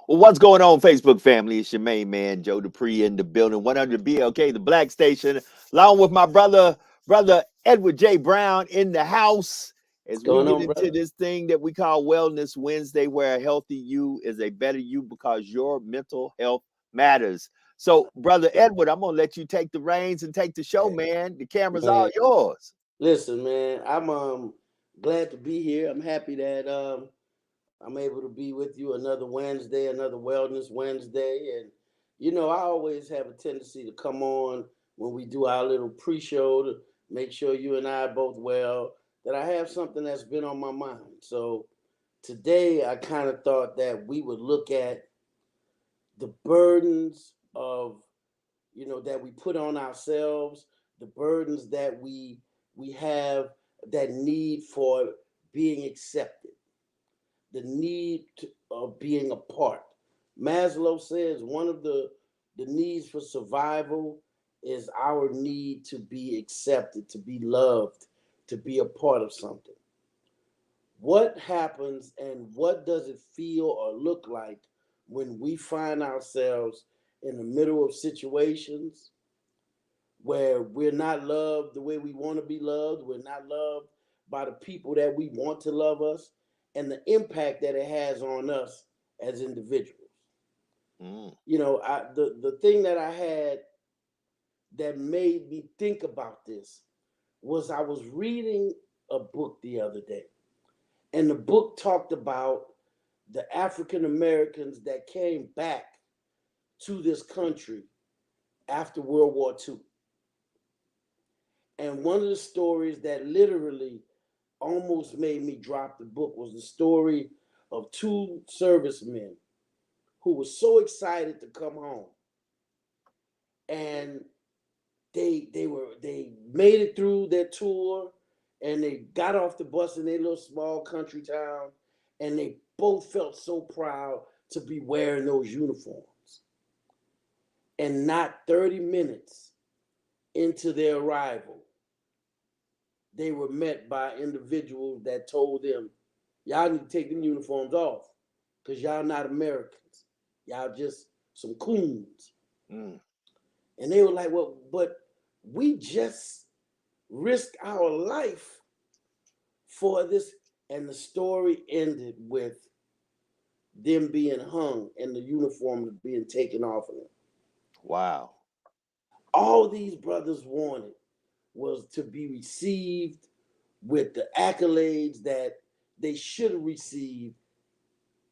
Well, what's going on, Facebook family? It's your main man, Joe Dupree, in the building. 100 BLK, the Black Station, along with my brother Edward J. Brown in the house. What's As we going get on, into brother? this thing that we call Wellness Wednesday, where a healthy you is a better you because your mental health matters. So, brother Edward, I'm gonna let you take the reins and take the show, Hey, man. The camera's all man, yours. listen, man. I'm glad to be here. I'm happy that I'm able to be with you another Wednesday, another Wellness Wednesday, and I always have a tendency to come on when we do our little pre-show to make sure you and I are both well. That I have something that's been on my mind. So today, I kind of thought that we would look at the burdens of that we put on ourselves, the burdens that we have, that need for being accepted, the need of being a part. Maslow says one of the needs for survival is our need to be accepted, to be loved, to be a part of something. What happens and what does it feel or look like when we find ourselves in the middle of situations where we're not loved the way we want to be loved, we're not loved by the people that we want to love us, and the impact that it has on us as individuals. Mm. The thing that I had that made me think about this was I was reading a book the other day, and the book talked about the African Americans that came back to this country after World War II. And one of the stories that literally almost made me drop the book was the story of two servicemen who were so excited to come home. And they made it through their tour, and they got off the bus in their little small country town, and they both felt so proud to be wearing those uniforms. And not 30 minutes into their arrival, they were met by individuals that told them, y'all need to take them uniforms off because y'all not Americans. Y'all just some coons. Mm. And they were like, well, but we just risked our life for this. And the story ended with them being hung and the uniforms being taken off of them. Wow. All these brothers wanted was to be received with the accolades that they should have received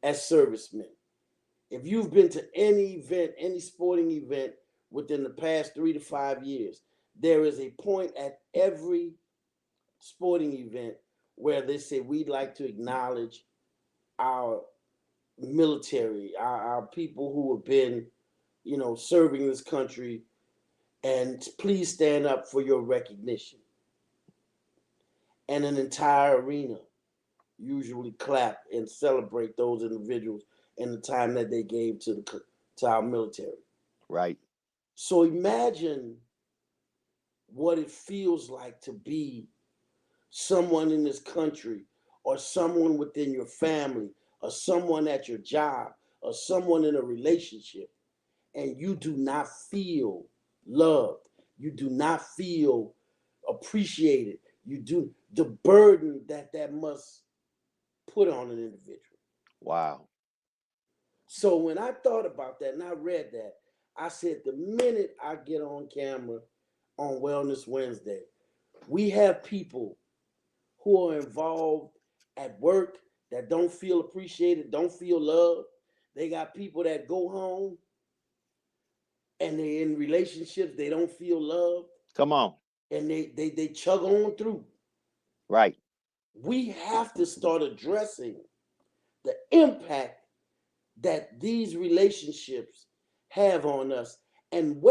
as servicemen. If you've been to any event, any sporting event within the past 3 to 5 years, there is a point at every sporting event where they say we'd like to acknowledge our military, our people who have been, serving this country, and please stand up for your recognition. And an entire arena usually clap and celebrate those individuals and the time that they gave to our military. Right. So imagine what it feels like to be someone in this country, or someone within your family, or someone at your job, or someone in a relationship, and you do not feel loved. You do not feel appreciated. You do the burden that must put on an individual. Wow. So when I thought about that and I read that, I said the minute I get on camera on Wellness Wednesday, we have people who are involved at work that don't feel appreciated, don't feel loved. They got people that go home and they're in relationships, they don't feel loved, Come on. and they chug on through. Right. We have to start addressing the impact that these relationships have on us. And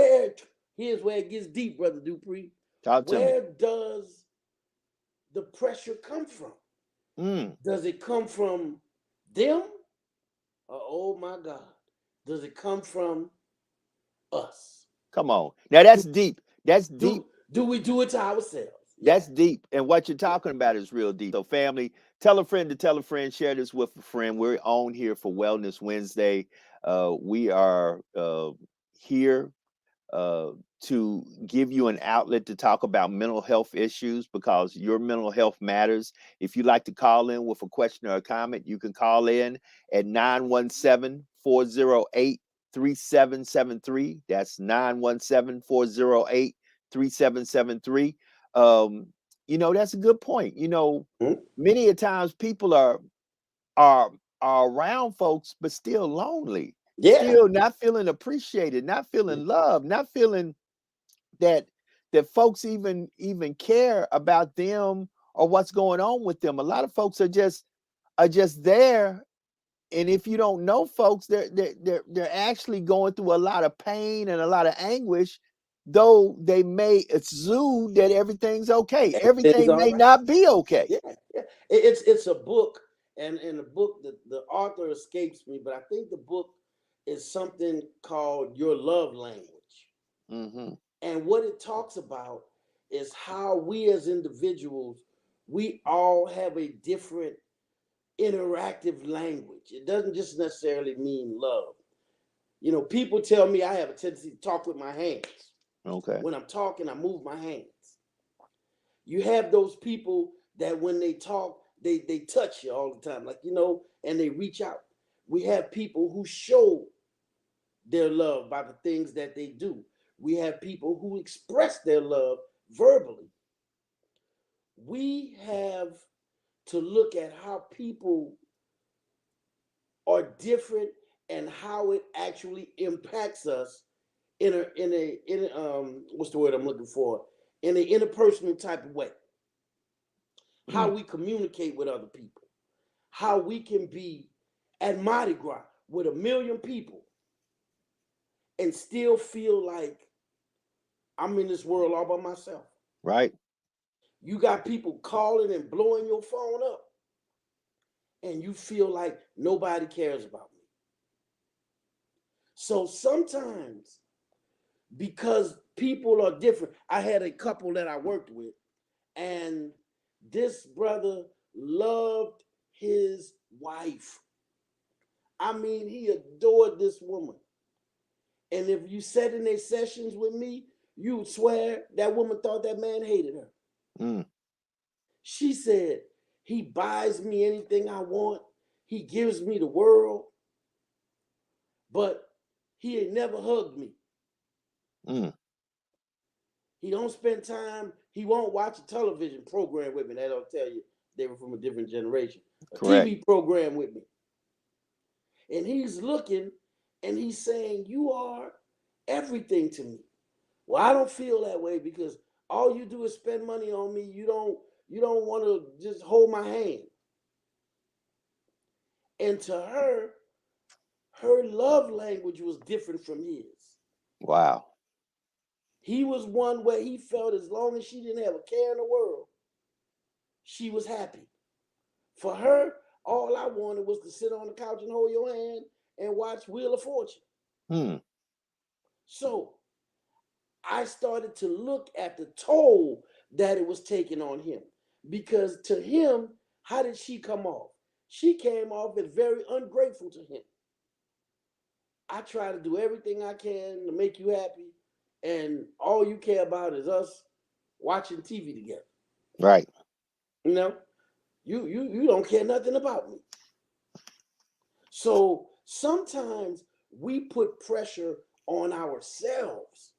here's where it gets deep, Brother Dupree. Talk to me. Where does the pressure come from? Does it come from them? Or, oh my God, does it come from us? Come on. Now that's deep. That's deep. Do we do it to ourselves? That's deep. And what you're talking about is real deep. So, family, tell a friend to tell a friend, share this with a friend. We're on here for Wellness Wednesday. We are here to give you an outlet to talk about mental health issues because your mental health matters. If you'd like to call in with a question or a comment, you can call in at 917-408-3773. That's 917-408-3773. That's a good point. Many a times people are around folks, but still lonely. Yeah. Still not feeling appreciated, not feeling loved, not feeling that folks even care about them or what's going on with them. A lot of folks are just there, and if you don't know folks, they're actually going through a lot of pain and a lot of anguish, though they may exude that everything's okay. Everything may not be okay. Yeah. It's a book, and in the book, the author escapes me, but I think the book is something called Your Love Language. And what it talks about is how we as individuals, we all have a different interactive language. It doesn't just necessarily mean love. People tell me I have a tendency to talk with my hands. Okay. When I'm talking, I move my hands. You have those people that when they talk, they touch you all the time, and they reach out. We have people who show their love by the things that they do. We have people who express their love verbally. We have to look at how people are different and how it actually impacts us in a what's the word I'm looking for? In an interpersonal type of way. How we communicate with other people. How we can be at Mardi Gras with 1 million people and still feel like I'm in this world all by myself. Right. You got people calling and blowing your phone up, and you feel like nobody cares about me. So sometimes, because people are different, I had a couple that I worked with, and this brother loved his wife. I mean, he adored this woman. And if you sat in their sessions with me, you would swear that woman thought that man hated her. She said, he buys me anything I want. He gives me the world. But he ain't never hugged me. He don't spend time. He won't watch a television program with me. That'll tell you they were from a different generation. Correct. TV program with me. And he's looking and he's saying, you are everything to me. Well, I don't feel that way because all you do is spend money on me. You don't want to just hold my hand. And to her love language was different from his. Wow. He was one where he felt as long as she didn't have a care in the world, she was happy. For her, all I wanted was to sit on the couch and hold your hand and watch Wheel of Fortune. So I started to look at the toll that it was taking on him. Because to him, how did she come off? She came off as very ungrateful to him. I try to do everything I can to make you happy, and all you care about is us watching TV together. Right. You don't care nothing about me. So sometimes we put pressure on ourselves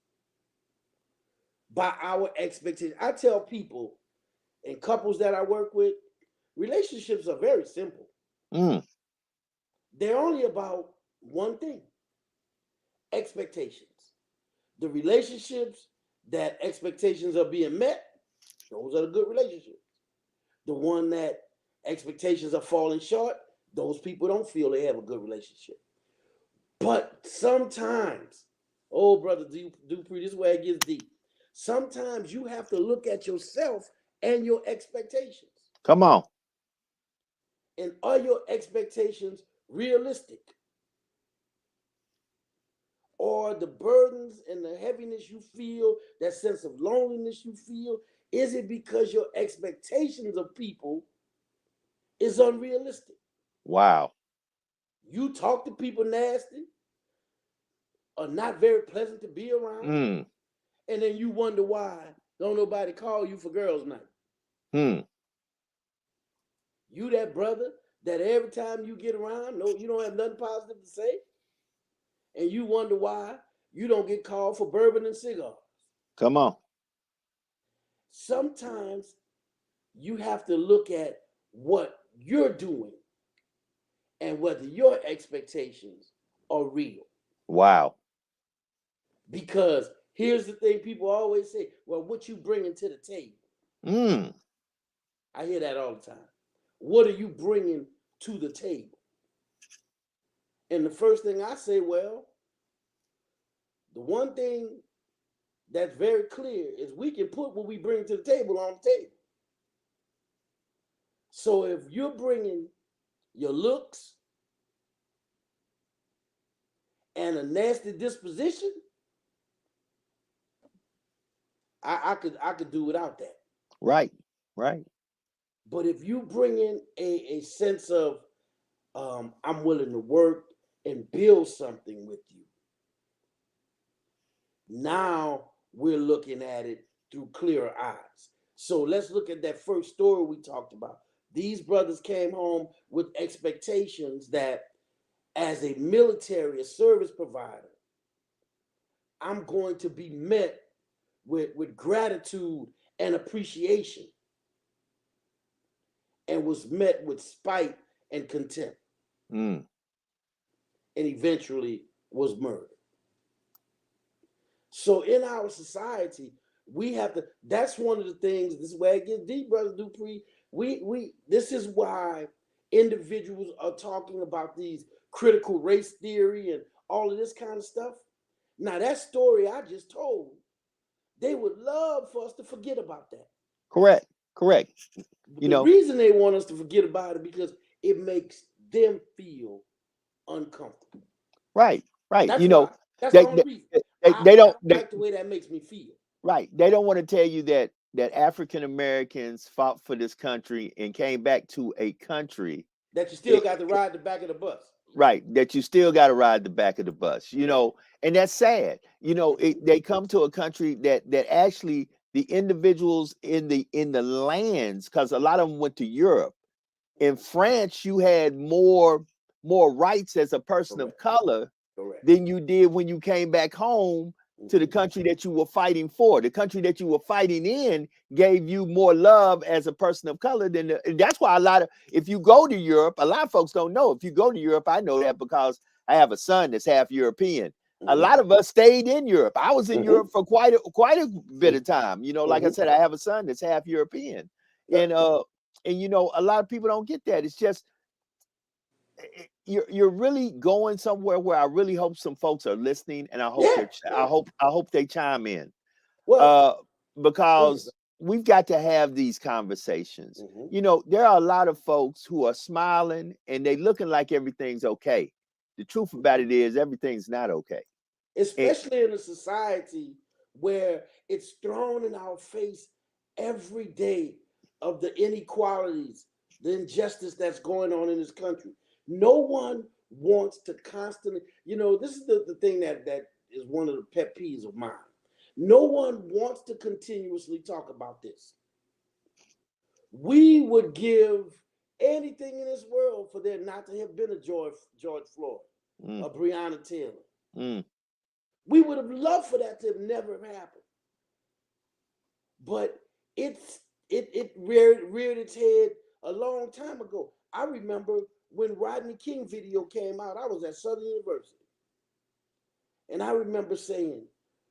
by our expectations. I tell people and couples that I work with, relationships are very simple. They're only about one thing: expectations. The relationships that expectations are being met, those are the good relationships. The one that expectations are falling short, Those people don't feel they have a good relationship. But sometimes, oh, brother Dupree, this is where it gets deep. Sometimes you have to look at yourself and your expectations. Come on. And are your expectations realistic? Or the burdens and the heaviness you feel, that sense of loneliness you feel, is it because your expectations of people is unrealistic? Wow. You talk to people nasty, are not very pleasant to be around, and then you wonder why don't nobody call you for girls' night. You that brother that every time you get around, no, you don't have nothing positive to say, and you wonder why you don't get called for bourbon and cigars. Come on. Sometimes you have to look at what you're doing and whether your expectations are real. Wow. Because here's the thing, people always say, well, what you bringing to the table? I hear that all the time. What are you bringing to the table? And the first thing I say, well, the one thing that's very clear is we can put what we bring to the table on the table. So if you're bringing your looks and a nasty disposition, I could do without that. Right. But if you bring in a sense of I'm willing to work and build something with you, now we're looking at it through clearer eyes. So let's look at that first story we talked about. These brothers came home with expectations that as a military, a service provider, I'm going to be met with gratitude and appreciation, and was met with spite and contempt, and eventually was murdered. So in our society, we have to, that's one of the things, this is where it gets deep, Brother Dupree. This is why individuals are talking about these critical race theory and all of this kind of stuff. Now, that story I just told, they would love for us to forget about that. Correct. But the reason they want us to forget about it because it makes them feel uncomfortable. Right. That's the only reason. They don't like the way that makes me feel. Right. They don't want to tell you that African Americans fought for this country and came back to a country that you still got to ride the back of the bus. Right. That you still got to ride the back of the bus, and that's sad. They come to a country that actually the individuals in the lands, because a lot of them went to Europe. In France, you had more rights as a person of color than you did when you came back home to the country that you were fighting for. The country that you were fighting in gave you more love as a person of color than that's why if you go to Europe, a lot of folks don't know. If you go to Europe, I know that because I have a son that's half European. A lot of us stayed in Europe. I was in Europe for quite a bit of time. Like I said, I have a son that's half European. And a lot of people don't get that. It's just you're really going somewhere where I really hope some folks are listening, and I hope they chime in. Because we've got to have these conversations. There are a lot of folks who are smiling and they looking like everything's okay. The truth about it is everything's not okay. Especially in a society where it's thrown in our face every day of the inequalities, the injustice that's going on in this country. No one wants to constantly, this is the thing that is one of the pet peeves of mine. No one wants to continuously talk about this. We would give anything in this world for there not to have been a George Floyd, a Breonna Taylor. We would have loved for that to have never happened. But it reared its head a long time ago. I remember when Rodney King video came out, I was at Southern University. And I remember saying,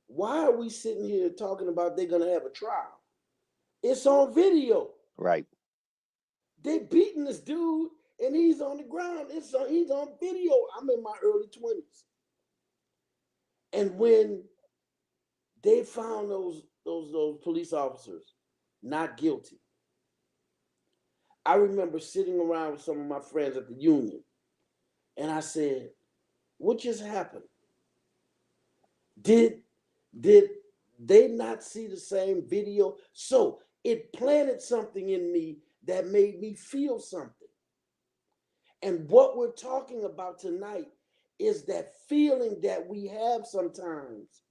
why are we sitting here talking about they're going to have a trial? It's on video. Right. They beating this dude and he's on the ground. He's on video. I'm in my early 20s. And when they found those police officers not guilty, I remember sitting around with some of my friends at the union, and I said, "What just happened? Did they not see the same video?" So it planted something in me that made me feel something. And what we're talking about tonight is that feeling that we have sometimes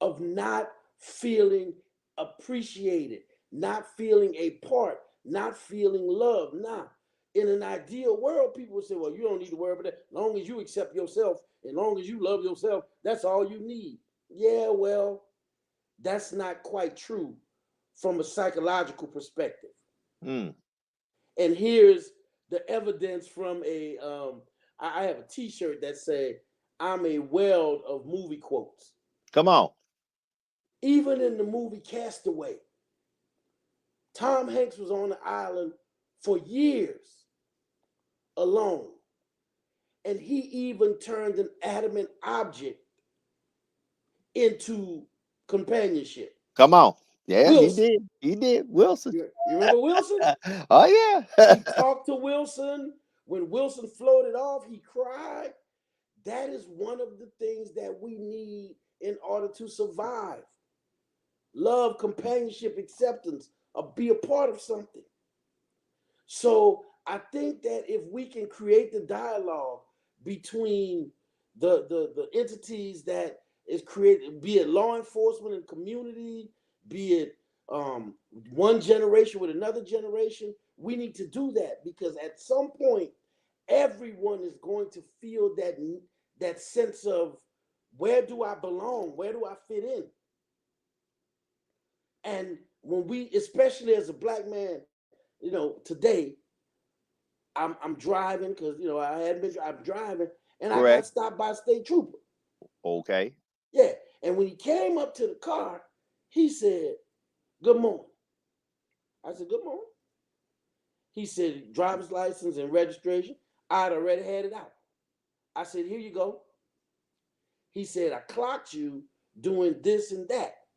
of not feeling appreciated, not feeling a part, not feeling loved. Now, in an ideal world, people would say, well, you don't need to worry about that. As long as you accept yourself, as long as you love yourself, that's all you need. Yeah, well, that's not quite true from a psychological perspective. Mm. And here's the evidence from I have a T-shirt that say, "I'm a weld of movie quotes." Come on. Even in the movie Castaway, Tom Hanks was on the island for years alone, and he even turned an adamant object into companionship. Come on. Yeah, he Wilson, did. He did. Wilson. you remember Wilson? Oh yeah. He talked to Wilson. When Wilson floated off, he cried. That is one of the things that we need in order to survive. Love, companionship, acceptance, or be a part of something. So I think that if we can create the dialogue between the entities that is created, be it law enforcement and community, be it one generation with another generation, we need to do that, because at some point, everyone is going to feel that sense of, where do I belong? Where do I fit in? And when we, especially as a Black man, today I'm driving, because I'm driving, and I got Correct. stopped by a state trooper. Okay. Yeah. And when he came up to the car, he said, "Good morning." I said, "Good morning." He said, "Driver's license and registration." I'd already had it out. I said, "Here you go." He said, "I clocked you doing this and that."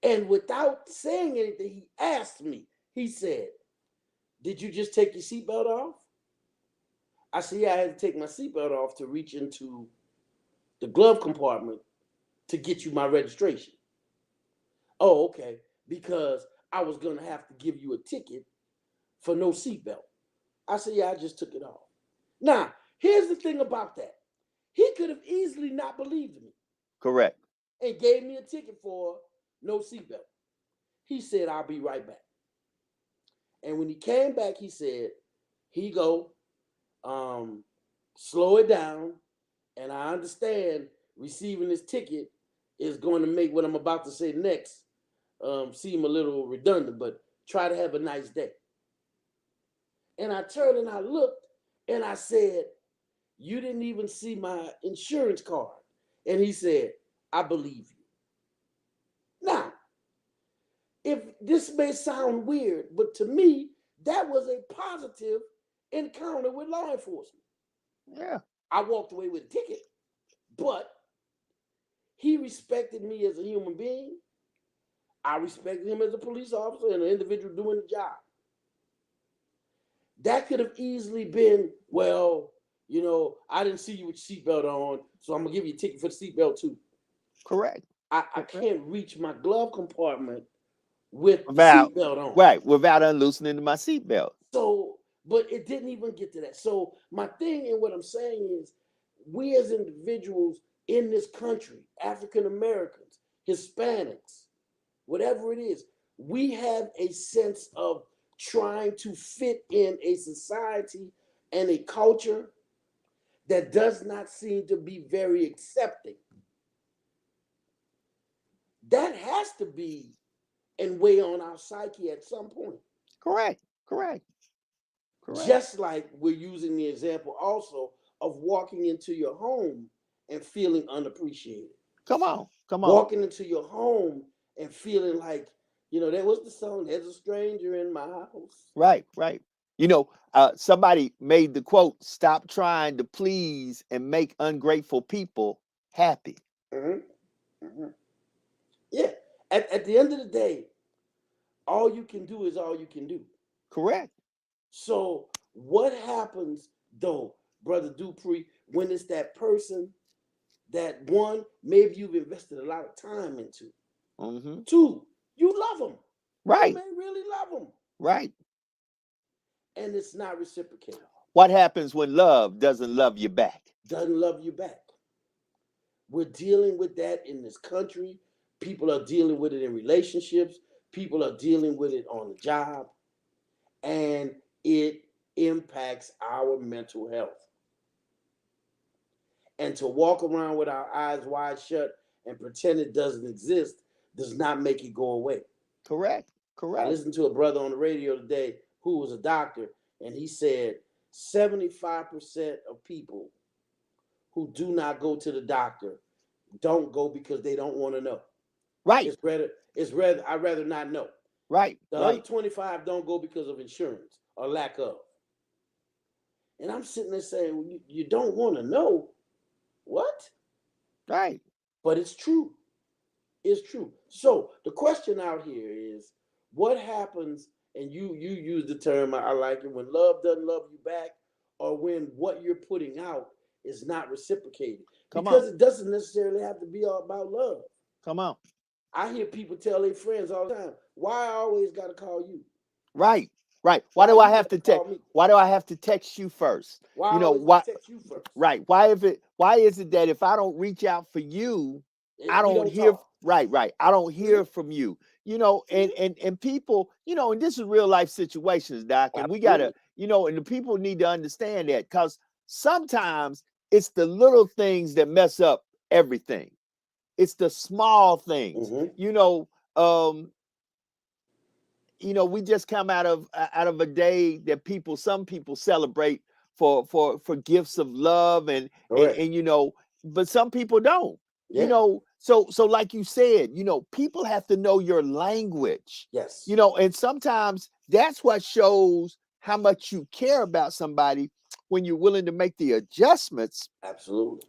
And without saying anything, he asked me, he said, "Did you just take your seatbelt off?" I said, "Yeah, I had to take my seatbelt off to reach into the glove compartment to get you my registration." "Oh, okay, because I was going to have to give you a ticket for no seatbelt." I said, "Yeah, I just took it off." Now, here's the thing about that. He could have easily not believed me Correct. and gave me a ticket for no seatbelt. He said, "I'll be right back." And when he came back, he said, "He go, slow it down. And I understand receiving this ticket is going to make what I'm about to say next seem a little redundant, but try to have a nice day." And I turned and I looked and I said, "You didn't even see my insurance card." And he said, "I believe you." Now, if this may sound weird, but to me, that was a positive encounter with law enforcement. Yeah. I walked away with a ticket, but he respected me as a human being. I respected him as a police officer and an individual doing the job. That could have easily been, well, I didn't see you with your seatbelt on, so I'm gonna give you a ticket for the seatbelt too. Correct. I can't reach my glove compartment with the Without seatbelt on. right. Without unloosening my seatbelt. So, but it didn't even get to that. So my thing and what I'm saying is, we as individuals in this country, African Americans, Hispanics, whatever it is, we have a sense of trying to fit in a society and a culture that does not seem to be very accepting. That has to be and weigh on our psyche at some point. Correct. Correct. Correct. Just like we're using the example also of walking into your home and feeling unappreciated. Come on. Come on. Walking into your home and feeling like, that was the song, "There's a Stranger in My House." Right. Right. You know, somebody made the quote, "Stop trying to please and make ungrateful people happy." Mhm, mhm. Yeah. At the end of the day, all you can do is all you can do. Correct. So what happens though, Brother Dupree, when it's that person that one, maybe you've invested a lot of time into. Hmm. Two, you love them. You Right. may really love them. Right. And it's not reciprocated. What happens when love doesn't love you back? Doesn't love you back. We're dealing with that in this country. People are dealing with it in relationships. People are dealing with it on the job. And it impacts our mental health. And to walk around with our eyes wide shut and pretend it doesn't exist does not make it go away. Correct. I Correct. listened to a brother on the radio today who was a doctor, and he said 75% of people who do not go to the doctor don't go because they don't want to know. Right. I'd rather not know. Right. The other Right. 25 don't go because of insurance or lack of. And I'm sitting there saying, well, you don't want to know. What? Right. But it's true. It's true. So the question out here is, what happens? And you use the term, I like it, when love doesn't love you back, or when what you're putting out is not reciprocated, Come on. because it doesn't necessarily have to be all about love. Come on. I hear people tell their friends all the time, "Why I always got to call you? Right. Right. Why Why do I you have got to to text? call me? Why do I have to text you first? Why I You know always got what? to text you first? Right. Why is it that if I don't reach out for you, I We don't don't hear talk." right, right. I don't hear Mhm, from you. You know, mhm. and people, and this is real life situations, Doc. And we gotta, Absolutely. and the people need to understand that because sometimes it's the little things that mess up everything. It's the small things. Hmm. Um, we just come out of a day that some people celebrate for gifts of love and Correct. but some people don't. Yeah. So like you said, people have to know your language. Yes. And sometimes that's what shows how much you care about somebody when you're willing to make the adjustments Absolutely.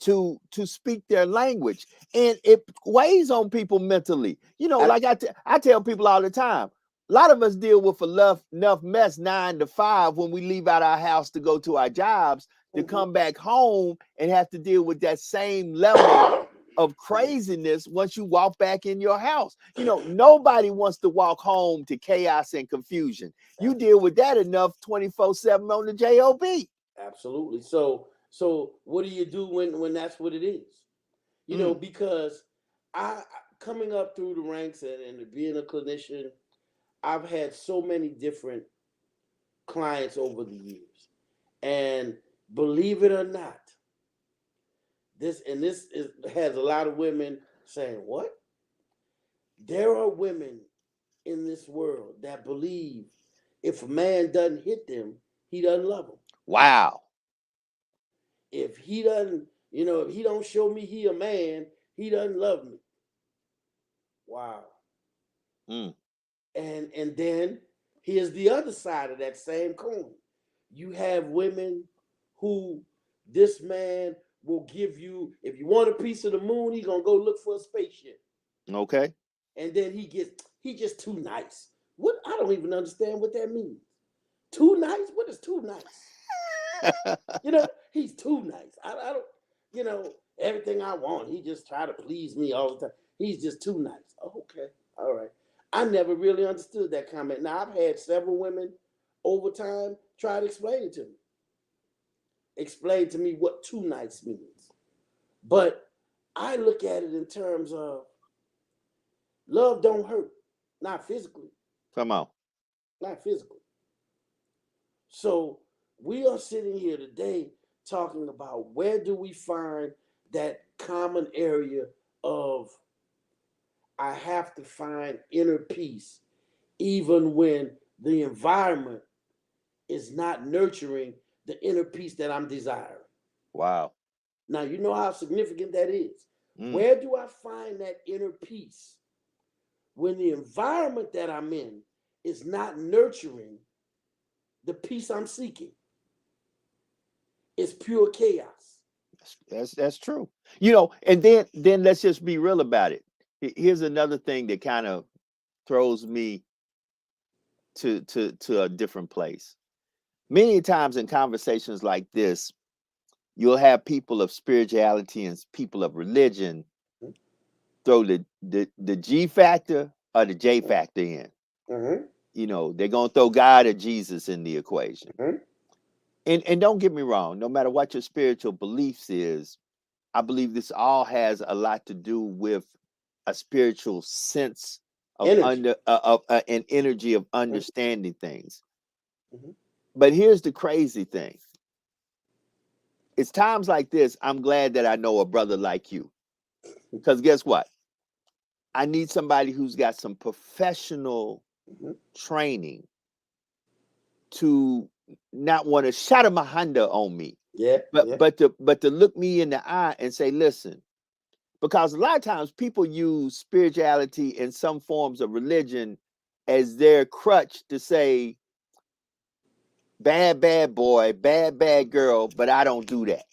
to speak their language, and it weighs on people mentally. Ab- Like I tell people all the time, a lot of us deal with enough mess 9 to 5 when we leave out our house to go to our jobs, to mhm. come back home and have to deal with that same level of craziness once you walk back in your house. Nobody wants to walk home to chaos and confusion. You deal with that enough 24/7 on the job. Absolutely. So what do you do when that's what it is? Mm, Because coming up through the ranks and being a clinician, I've had so many different clients over the years. And believe it or not, has a lot of women saying, "What?" There are women in this world that believe if a man doesn't hit them, he doesn't love them. wow. If he doesn't, if he don't show me he a man, he doesn't love me. Wow. Mm, And then here's the other side of that same coin. You have women who this man will give you, if you want a piece of the moon, he's gonna go look for a spaceship. okay. And then he just too nice. What? I don't even understand what that means. Too nice? What is too nice? He's too nice. I don't, everything I want. He just try to please me all the time. He's just too nice. Oh, okay. All right. I never really understood that comment. Now I've had several women over time try to explain it to me. Explain to me what too nice means. But I look at it in terms of love don't hurt. Not physically. Come on. Not physically. So we are sitting here today talking about where do we find that common area of I have to find inner peace even when the environment is not nurturing the inner peace that I'm desiring. Wow. Now, you know how significant that is. Mm, Where do I find that inner peace when the environment that I'm in is not nurturing the peace I'm seeking is pure chaos. That's true. You know, and then let's just be real about it. Here's another thing that kind of throws me to a different place. Many times in conversations like this, you'll have people of spirituality and people of religion throw the G factor or the J factor in. Mm-hmm. You know, they're gonna throw God or Jesus in the equation. Mm-hmm. And don't get me wrong, no matter what your spiritual beliefs is, I believe this all has a lot to do with a spiritual sense of Energy. an energy of Mm-hmm. understanding things. Mm-hmm. But here's the crazy thing. It's times like this, I'm glad that I know a brother like you. Because guess what? I need somebody who's got some professional Mm-hmm. training to not want to shut a Honda on me, Yeah. Yeah. but to look me in the eye and say, listen, because a lot of times people use spirituality and some forms of religion as their crutch to say, bad boy, bad girl, but I don't do that.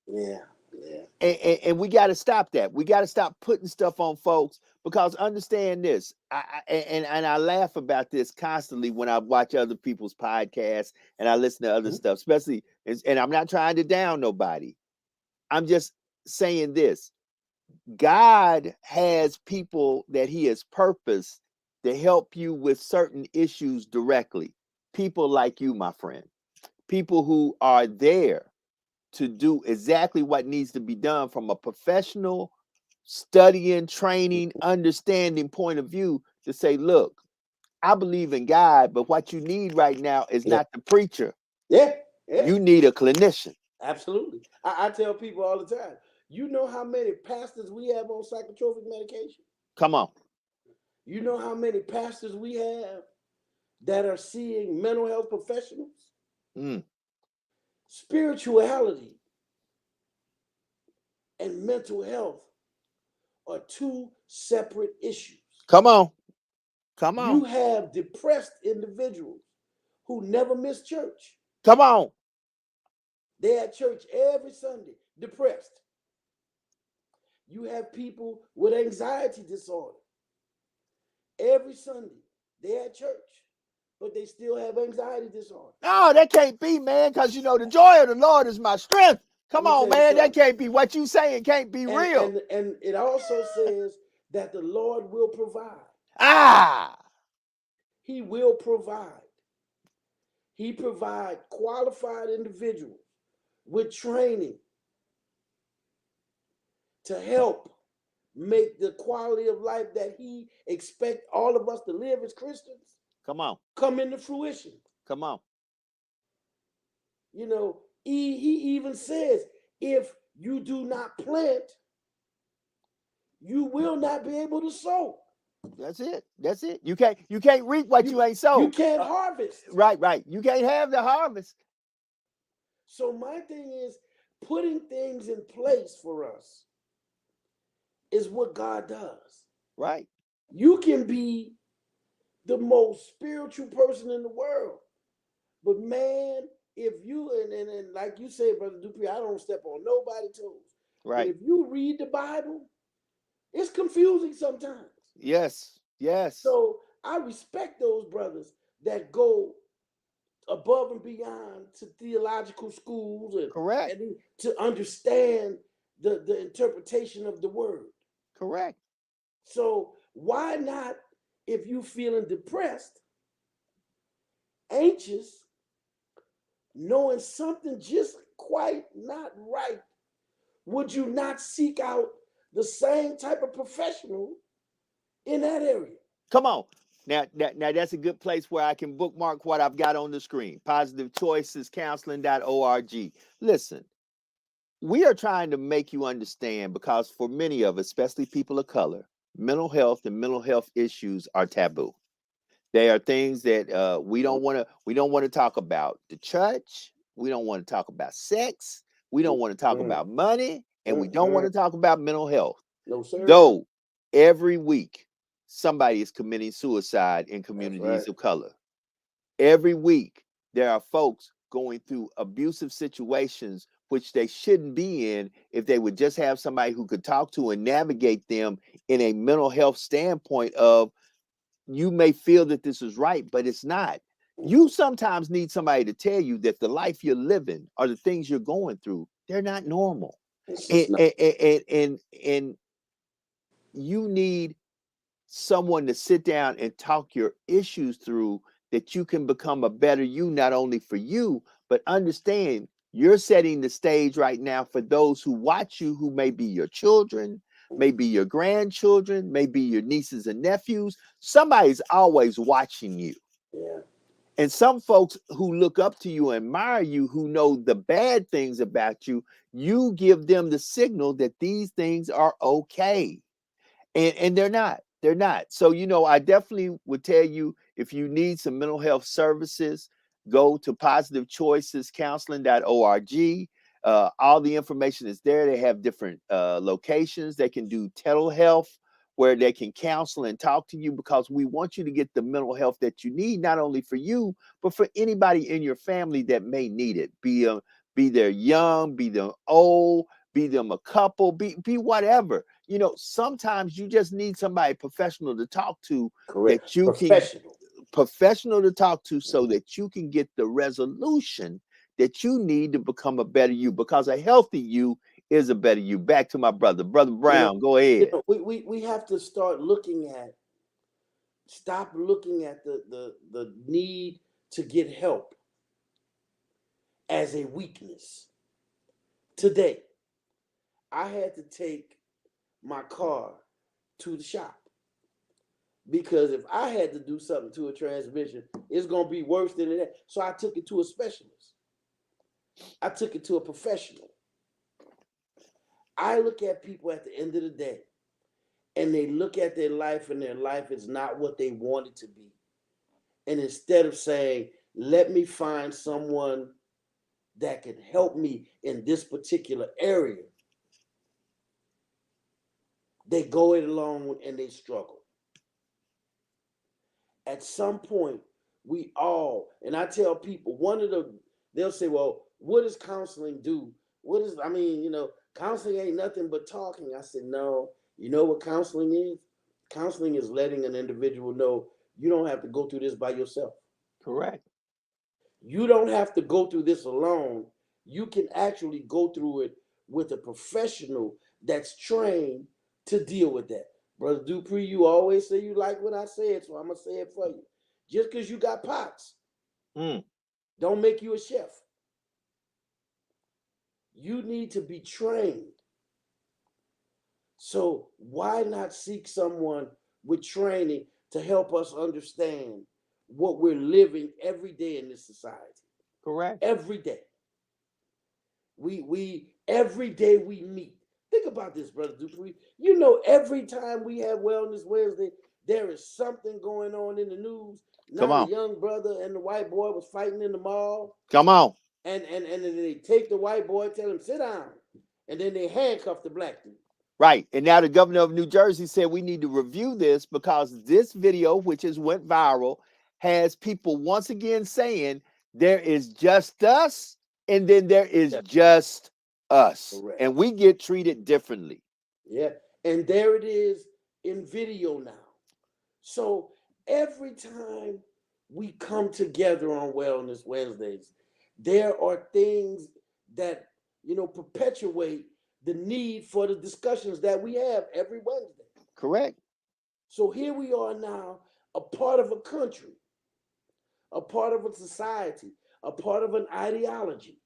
Yeah. Yeah. And we got to stop that. We got to stop putting stuff on folks because understand this. And I laugh about this constantly when I watch other people's podcasts and I listen to other Mm-hmm. stuff, especially. And I'm not trying to down nobody. I'm just saying this. God has people that He has purposed to help you with certain issues directly. People like you, my friend. People who are there to do exactly what needs to be done from a professional studying, training, understanding point of view to say, look, I believe in God, but what you need right now is Yeah. not the preacher. Yeah. Yeah. You need a clinician. Absolutely. I tell people all the time, you know how many pastors we have on psychotropic medication? Come on. You know how many pastors we have that are seeing mental health professionals? Mm. Spirituality and mental health are two separate issues. Come on. Come You on. have depressed individuals who never miss church. Come on. They're at church every Sunday, depressed. You have people with anxiety disorder. Every Sunday, they're at church, but they still have anxiety disorder. No, that can't be, man, because you know the joy of the Lord is my strength. Let Come me on, tell you man. That something. can't be what you saying can't be And real. and it also says that the Lord will provide. Ah, He will provide. He provide qualified individuals with training to help make the quality of life that he expect all of us to live as Christians come on. come into fruition. Come on. You know, he even says, if you do not plant, you will not be able to sow. That's it. That's it. You can't reap what you ain't You sowed. can't harvest. Right. You can't have the harvest. So my thing is putting things in place for us is what God does. Right. You can be the most spiritual person in the world, but man, if you and like you say, Brother Dupree, I don't step on nobody's toes. But Right. if you read the Bible, it's confusing sometimes. Yes. Yes. So I respect those brothers that go above and beyond to theological schools Correct. and to understand the interpretation of the word. Correct. So why not, if you feeling depressed, anxious, knowing something just quite not right, would you not seek out the same type of professional in that area? Come on. Now that's a good place where I can bookmark what I've got on the screen. PositiveChoicesCounseling.org. Listen, we are trying to make you understand because for many of us, especially people of color, mental health and mental health issues are taboo. They are things that we don't want to talk about. The church, we don't want to talk about sex, we don't want to talk about money, and we don't want to talk about mental health. No, sir. Though every week somebody is committing suicide in That's communities right. of color. Every week there are folks going through abusive situations which they shouldn't be in if they would just have somebody who could talk to and navigate them in a mental health standpoint of, you may feel that this is right, but it's not. You sometimes need somebody to tell you that the life you're living or the things you're going through, they're not normal. It's And, just not. and you need someone to sit down and talk your issues through, that you can become a better you, not only for you, but understand you're setting the stage right now for those who watch you, who may be your children, may be your grandchildren, may be your nieces and nephews. Somebody's always watching you. Yeah. And some folks who look up to you, admire you, who know the bad things about you, you give them the signal that these things are okay. And they're not. So, I definitely would tell you, if you need some mental health services, go to positivechoicescounseling.org. All the information is there. They have different locations. They can do telehealth, where they can counsel and talk to you, because we want you to get the mental health that you need, not only for you, but for anybody in your family that may need it. Be they're young, be them old, be them a couple, be whatever. Sometimes you just need somebody professional to talk to, Correct. that you can Professional. professional to talk to, so that you can get the resolution that you need to become a better you, because a healthy you is a better you. Back to my brother You know, Brown, go ahead. we have to stop looking at the need to get help as a weakness. Today, I had to take my car to the shop, because if I had to do something to a transmission, it's going to be worse than that. So I took it to a specialist. I took it to a professional. I look at people at the end of the day, and they look at their life, and their life is not what they want it to be. And instead of saying, let me find someone that can help me in this particular area, they go it alone and they struggle. At some point, and I tell people, they'll say, well, what does counseling do? Counseling ain't nothing but talking. I said, no, you know what counseling is? Counseling is letting an individual know you don't have to go through this by yourself. Correct. You don't have to go through this alone. You can actually go through it with a professional that's trained to deal with that. Brother Dupree, you always say you like what I said, so I'm going to say it for you. Just because you got pots, don't make you a chef. You need to be trained. So why not seek someone with training to help us understand what we're living every day in this society? Correct. Every day. Every day we meet. Think about this, Brother Dupree. Every time we have Wellness Wednesday, there is something going on in the news. Come Now the on. young brother and the white boy was fighting in the mall. Come on. And then they take the white boy, tell him sit down, and then they handcuff the black dude. Right. And now the governor of New Jersey said we need to review this, because this video, which has went viral, has people once again saying there is just us, and then there is just us. Correct. And we get treated differently. Yeah. And there it is in video now. So every time we come together on Wellness Wednesdays, there are things that, perpetuate the need for the discussions that we have every Wednesday. Correct. So here we are now, a part of a country, a part of a society, a part of an ideology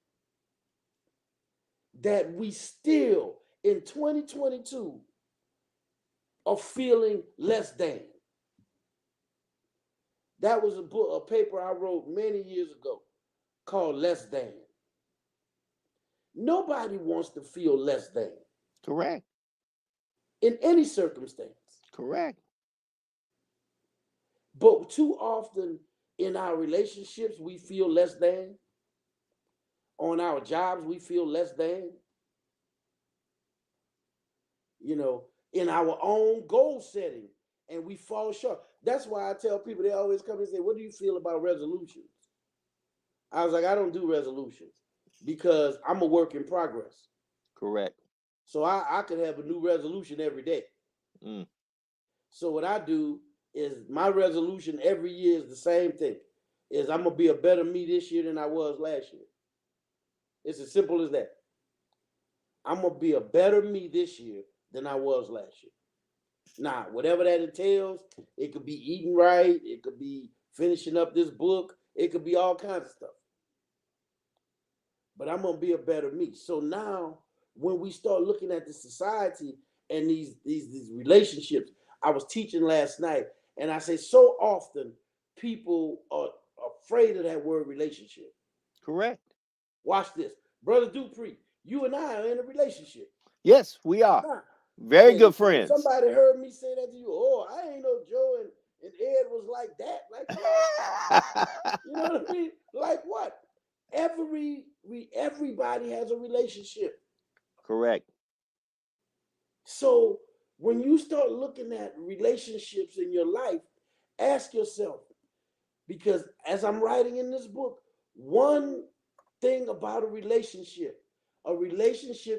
that we still, in 2022, are feeling less than. That was a paper I wrote many years ago called Less Than. Nobody wants to feel less than. Correct. In any circumstance. Correct. But too often in our relationships, we feel less than. On our jobs, we feel less than. In our own goal setting, and we fall short. That's why I tell people, they always come and say, what do you feel about resolutions? I was like, I don't do resolutions because I'm a work in progress. Correct. So I could have a new resolution every day. Mm. So what I do is my resolution every year is the same thing. Is I'm gonna be a better me this year than I was last year. It's as simple as that. I'm gonna be a better me this year than I was last year. Now, whatever that entails, it could be eating right, it could be finishing up this book, it could be all kinds of stuff. But I'm gonna be a better me. So now, when we start looking at the society and these relationships, I was teaching last night, and I say so often people are afraid of that word relationship. Correct. Watch this, Brother Dupree. You and I are in a relationship. Yes, we are. Now, Very and good if friends. somebody heard me say that to you, oh, I ain't know Joe and Ed was like that. Like what? You know what I mean? Like what? Everybody has a relationship. Correct. So when you start looking at relationships in your life, ask yourself, because as I'm writing in this book, one thing about a relationship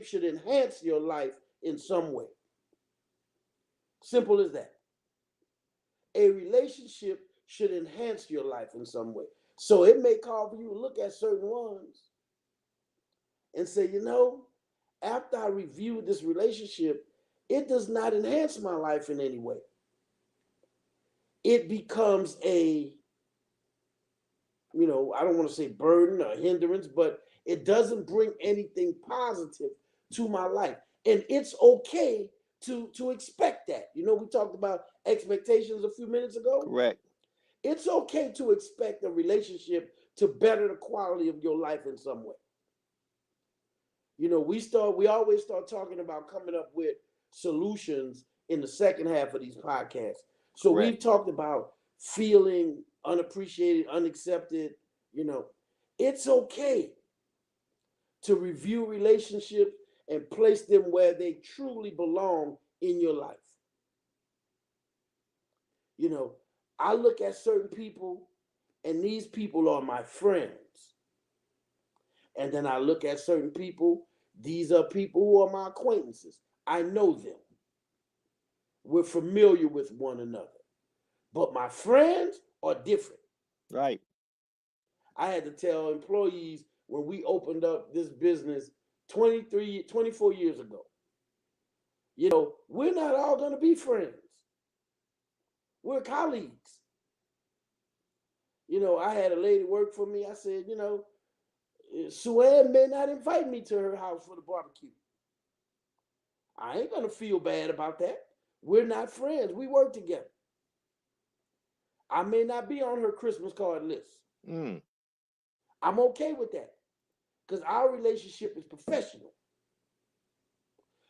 should enhance your life in some way. Simple as that. A relationship should enhance your life in some way. So it may call for you to look at certain ones and say, you know, after I reviewed this relationship, it does not enhance my life in any way. It becomes a, I don't want to say burden or hindrance, but it doesn't bring anything positive to my life. And it's okay to expect that. We talked about expectations a few minutes ago. Correct. It's okay to expect a relationship to better the quality of your life in some way. We always start talking about coming up with solutions in the second half of these podcasts. So Correct. we've talked about feeling unappreciated, unaccepted. It's okay to review relationships and place them where they truly belong in your life. I look at certain people, and these people are my friends. And then I look at certain people, these are people who are my acquaintances. I know them. We're familiar with one another. But my friends are different. Right. I had to tell employees when we opened up this business 24 years ago, we're not all going to be friends. We're colleagues. I had a lady work for me. I said, Sue Ann may not invite me to her house for the barbecue. I ain't going to feel bad about that. We're not friends. We work together. I may not be on her Christmas card list. Mm. I'm okay with that because our relationship is professional.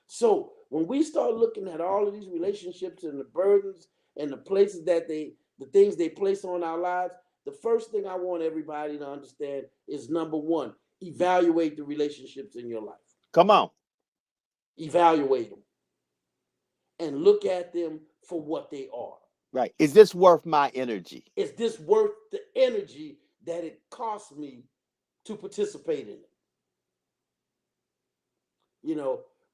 So when we start looking at all of these relationships and the burdens and the places the things they place on our lives, the first thing I want everybody to understand is, number one, evaluate the relationships in your life. Come on. Evaluate them and look at them for what they are. Right. Is this worth my energy? Is this worth the energy that it costs me to participate in it?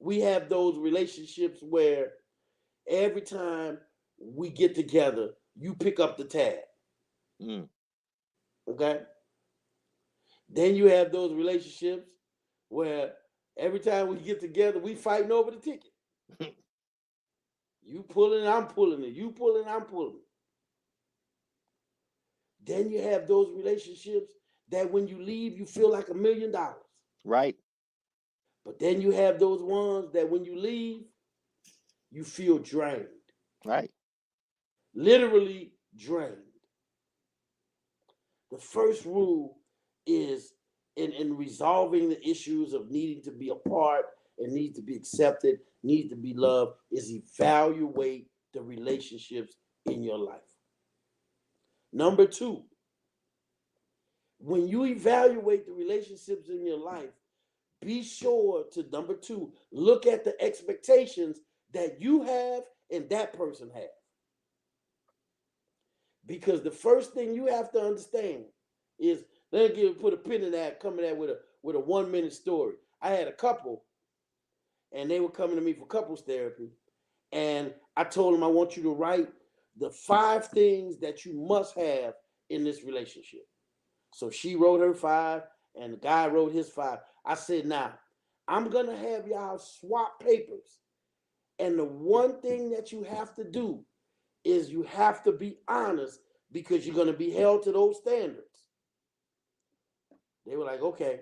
We have those relationships where every time we get together, you pick up the tab. Mm. Okay? Then you have those relationships where every time we get together, we fighting over the ticket. You pulling, I'm pulling it. You pulling, I'm pulling it. Then you have those relationships that when you leave, you feel like $1 million. Right. But then you have those ones that when you leave, you feel drained. Right. Literally drained. The first rule is in resolving the issues of needing to be apart and need to be accepted, need to be loved, is evaluate the relationships in your life. Number two, when you evaluate the relationships in your life, be sure to, number two, look at the expectations that you have and that person has. Because the first thing you have to understand is Let me put a pin in that. Coming at with a 1 minute story. I had a couple, and they were coming to me for couples therapy, and I told them I want you to write the 5 things that you must have in this relationship. So she wrote her 5, and the guy wrote his 5. I said, now I'm gonna have y'all swap papers, and the one thing that you have to do is you have to be honest because you're gonna be held to those standards. They were like, okay.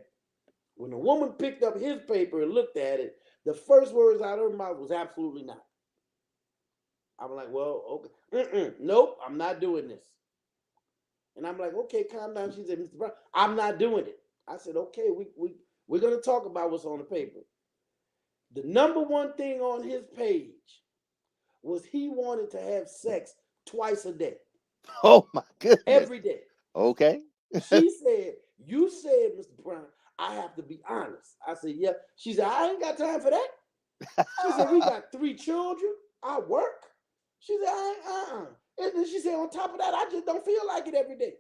When the woman picked up his paper and looked at it, the first words out of her mouth was absolutely not. I'm like, well, okay. Nope, I'm not doing this. And I'm like, okay, calm down. She said, Mr. Brown, I'm not doing it. I said, okay, we're going to talk about what's on the paper. The number one thing on his page was he wanted to have sex twice a day. Oh my goodness. Every day. Okay. She said, you said, Mr. Brown, I have to be honest. I said, yeah. She said, I ain't got time for that. She said, we got 3 children. I work. She said, And then she said, on top of that, I just don't feel like it every day.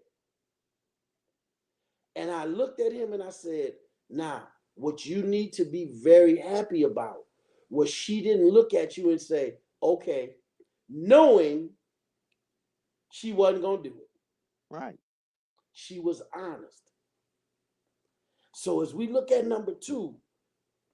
And I looked at him and I said, now, what you need to be very happy about was she didn't look at you and say, okay, knowing she wasn't going to do it. Right. She was honest. So as we look at number 2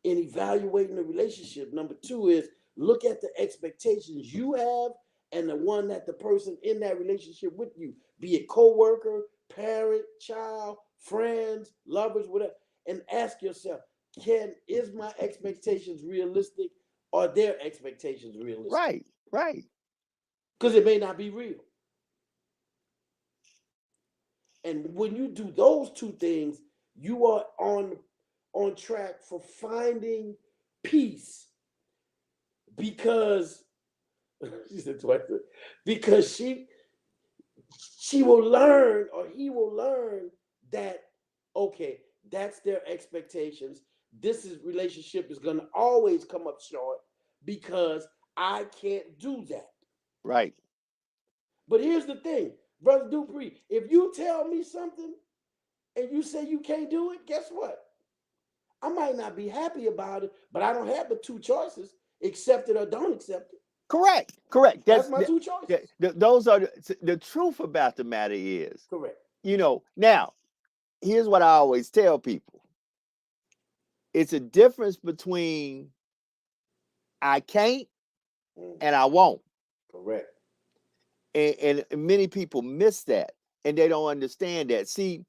in evaluating the relationship, number 2 is look at the expectations you have and the one that the person in that relationship with you, be it co-worker, parent, child, friends, lovers, whatever, and ask yourself, is my expectations realistic? Or their expectations realistic? Right, right. Because it may not be real. And when you do those 2 things, you are on track for finding peace. Because she said twice, because she will learn, or he will learn that, okay, that's their expectations. This relationship is going to always come up short because I can't do that. Right. But here's the thing, Brother Dupree, if you tell me something and you say you can't do it, guess what? I might not be happy about it, but I don't have but 2 choices, accept it or don't accept it. Correct. That's my 2 choices. Those are the truth about the matter is, correct. Now, here's what I always tell people. It's a difference between I can't and I won't. Correct. And many people miss that, and they don't understand that. See,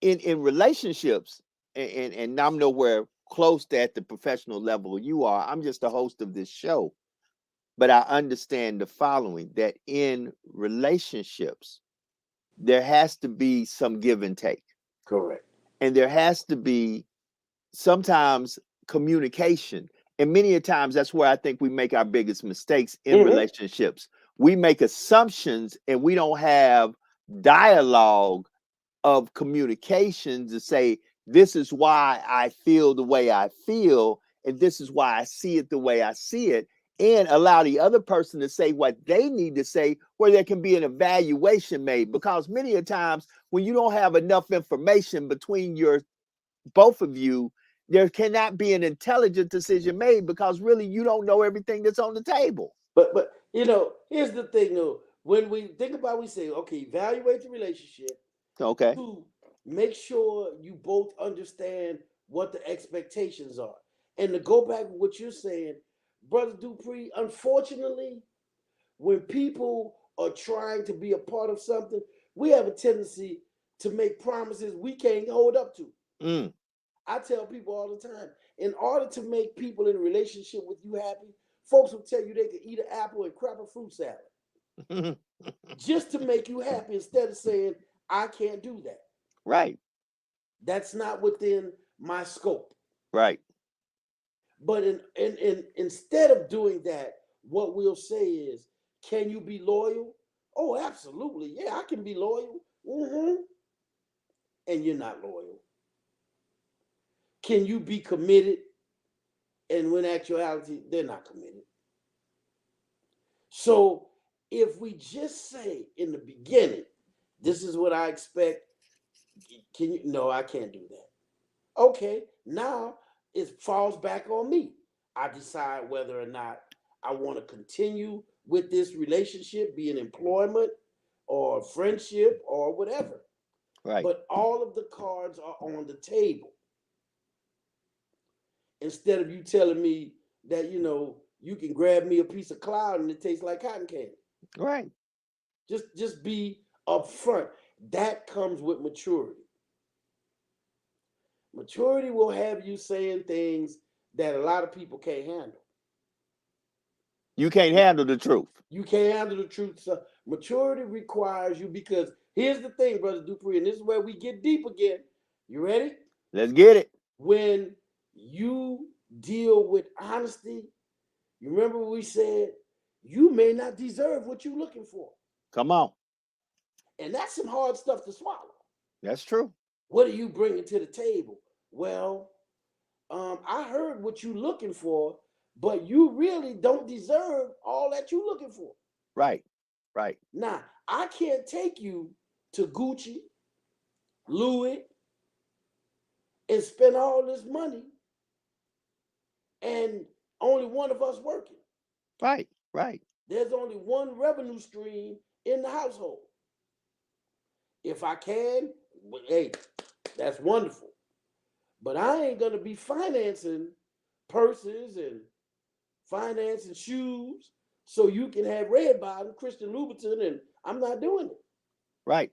in relationships, and I'm nowhere close to at the professional level you are. I'm just a host of this show. But I understand the following, that in relationships, there has to be some give and take. Correct. And there has to be sometimes communication. And many a times that's where I think we make our biggest mistakes in relationships. We make assumptions and we don't have dialogue of communication to say, this is why I feel the way I feel, and this is why I see it the way I see it, and allow the other person to say what they need to say, where there can be an evaluation made. Because many a times when you don't have enough information between both of you, there cannot be an intelligent decision made, because really you don't know everything that's on the table. But here's the thing though. When we think about, we say, okay, evaluate the relationship. Okay. 2, make sure you both understand what the expectations are. And to go back to what you're saying, Brother Dupree, unfortunately, when people are trying to be a part of something, we have a tendency to make promises we can't hold up to. I tell people all the time, in order to make people in a relationship with you happy, folks will tell you they could eat an apple and crap a fruit salad just to make you happy, instead of saying, I can't do that. Right. That's not within my scope. Right. But instead of doing that, what we'll say is, can you be loyal? Oh, absolutely. Yeah, I can be loyal. And you're not loyal. Can you be committed? And when actuality, they're not committed. So if we just say in the beginning, this is what I expect, Can you? No, I can't do that. Okay, now it falls back on me. I decide whether or not I want to continue with this relationship, be it employment or friendship or whatever. Right. But all of the cards are on the table. Instead of you telling me that, you can grab me a piece of cloud and it tastes like cotton candy. Right. Just be upfront. That comes with maturity. Maturity will have you saying things that a lot of people can't handle. You can't handle the truth. You can't handle the truth. So maturity requires you, because here's the thing, Brother Dupree, and this is where we get deep again. You ready? Let's get it. When you deal with honesty, you remember we said you may not deserve what you're looking for. Come on. And that's some hard stuff to swallow. That's true. What are you bringing to the table? Well, I heard what you're looking for, but you really don't deserve all that you're looking for. Right. Right. Now, I can't take you to Gucci, Louis, and spend all this money and only one of us working. Right. Right. There's only one revenue stream in the household. If I can, hey, that's wonderful. But I ain't going to be financing purses and financing shoes so you can have Red Bottom, Christian Louboutin, and I'm not doing it. Right.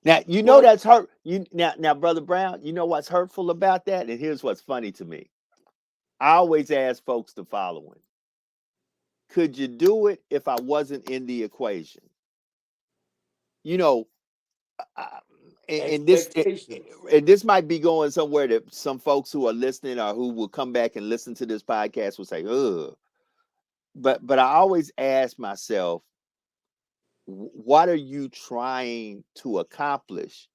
Now, you know that's hurt. Now, Brother Brown, you know what's hurtful about that? And here's what's funny to me. I always ask folks the following. Could you do it if I wasn't in the equation? And this might be going somewhere that some folks who are listening or who will come back and listen to this podcast will say, ugh. But I always ask myself, what are you trying to accomplish?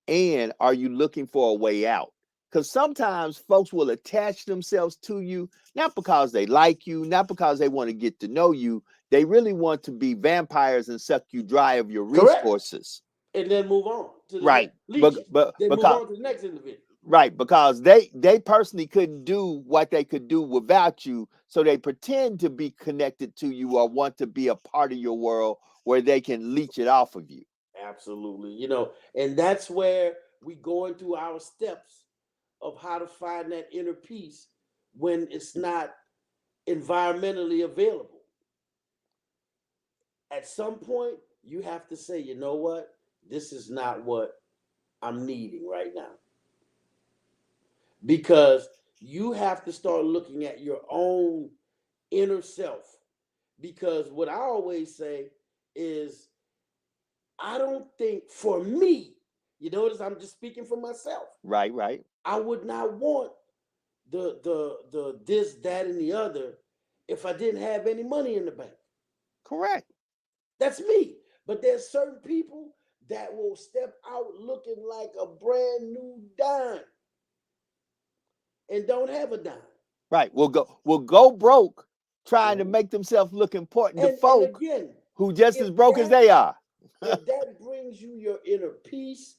And are you looking for a way out? Because sometimes folks will attach themselves to you, not because they like you, not because they want to get to know you. They really want to be vampires and suck you dry of your resources. Correct. And then move on to the right. Move on to the next individual. Right, because they personally couldn't do what they could do without you, so they pretend to be connected to you or want to be a part of your world where they can leech it off of you. Absolutely. And that's where we going through our steps of how to find that inner peace when it's not environmentally available. At some point, you have to say, you know what? This is not what I'm needing right now. Because you have to start looking at your own inner self. Because what I always say is, I don't think, for me, you notice I'm just speaking for myself. Right. I would not want the this, that, and the other if I didn't have any money in the bank. Correct. That's me. But there's certain people that will step out looking like a brand new dime and don't have a dime. Right. We'll go broke trying to make themselves look important to folk who just as broke as they are. If that brings you your inner peace,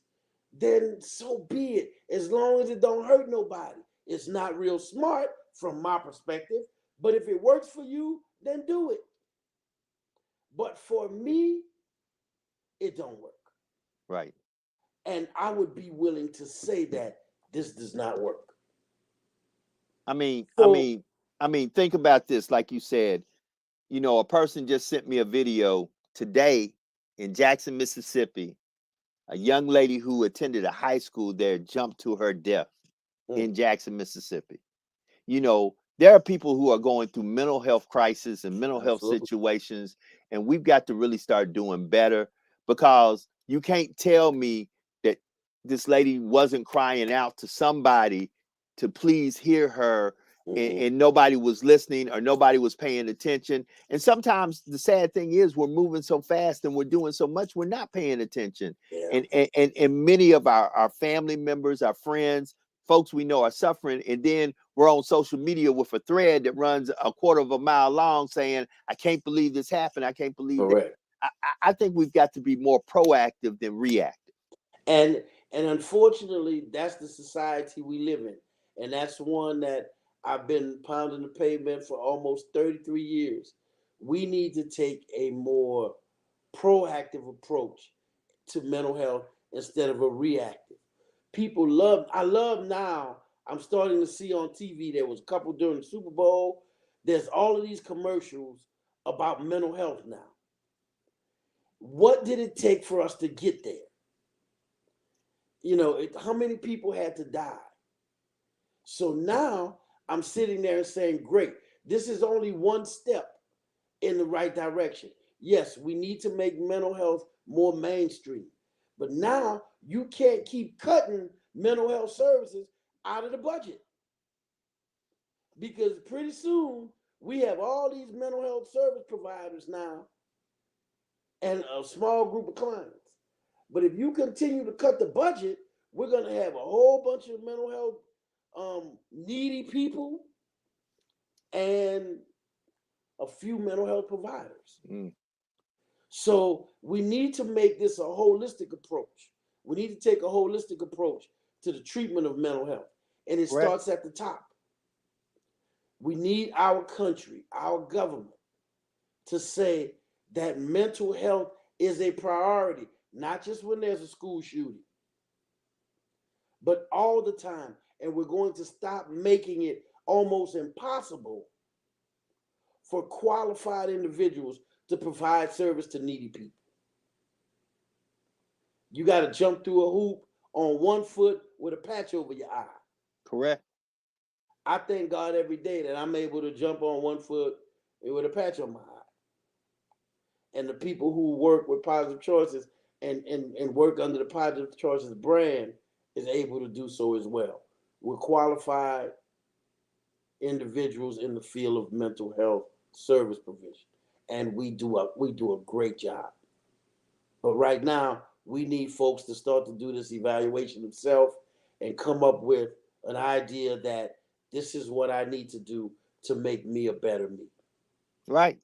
then so be it. As long as it don't hurt nobody. It's not real smart from my perspective, but if it works for you, then do it. But for me, it don't work. Right. And I would be willing to say that this does not work. I mean, think about this. Like you said, a person just sent me a video today in Jackson, Mississippi. A young lady who attended a high school there jumped to her death in Jackson, Mississippi. There are people who are going through mental health crisis and mental health situations, and we've got to really start doing better, because you can't tell me that this lady wasn't crying out to somebody to please hear her, and nobody was listening or nobody was paying attention. And sometimes the sad thing is we're moving so fast and we're doing so much, we're not paying attention. Yeah. And many of our family members, our friends, folks we know are suffering, and then we're on social media with a thread that runs a quarter of a mile long saying, I can't believe this happened. I can't believe that. I think we've got to be more proactive than reactive. And unfortunately, that's the society we live in. And that's one that I've been pounding the pavement for almost 33 years. We need to take a more proactive approach to mental health instead of a reactive. I love now, I'm starting to see on TV, there was a couple during the Super Bowl. There's all of these commercials about mental health now. What did it take for us to get there? How many people had to die? So now I'm sitting there and saying, great, this is only one step in the right direction. Yes, we need to make mental health more mainstream. But now you can't keep cutting mental health services out of the budget, because pretty soon we have all these mental health service providers now and a small group of clients. But if you continue to cut the budget, we're going to have a whole bunch of mental health needy people and a few mental health providers. So we need to make this a holistic approach. We need to take a holistic approach to the treatment of mental health. And it starts at the top. We need our country, our government, to say that mental health is a priority, not just when there's a school shooting, but all the time. And we're going to stop making it almost impossible for qualified individuals to provide service to needy people. You got to jump through a hoop on one foot with a patch over your eye. Correct. I thank God every day that I'm able to jump on one foot with a patch on my eye. And the people who work with Positive Choices and work under the Positive Choices brand is able to do so as well. We're qualified individuals in the field of mental health service provision, and we do a great job. But right now, we need folks to start to do this evaluation of self and come up with an idea that this is what I need to do to make me a better me. Right.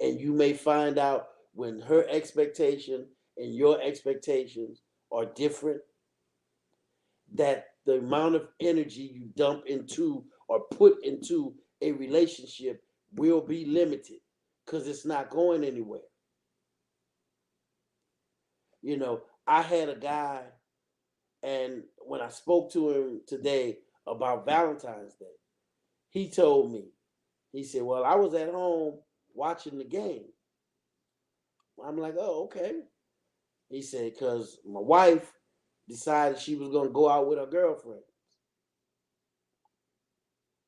And you may find out when her expectation and your expectations are different, that the amount of energy you dump into or put into a relationship will be limited because it's not going anywhere. I had a guy, and when I spoke to him today about Valentine's Day, he told me, he said, well, I was at home watching the game. I'm like, oh, okay. He said, because my wife decided she was going to go out with her girlfriend.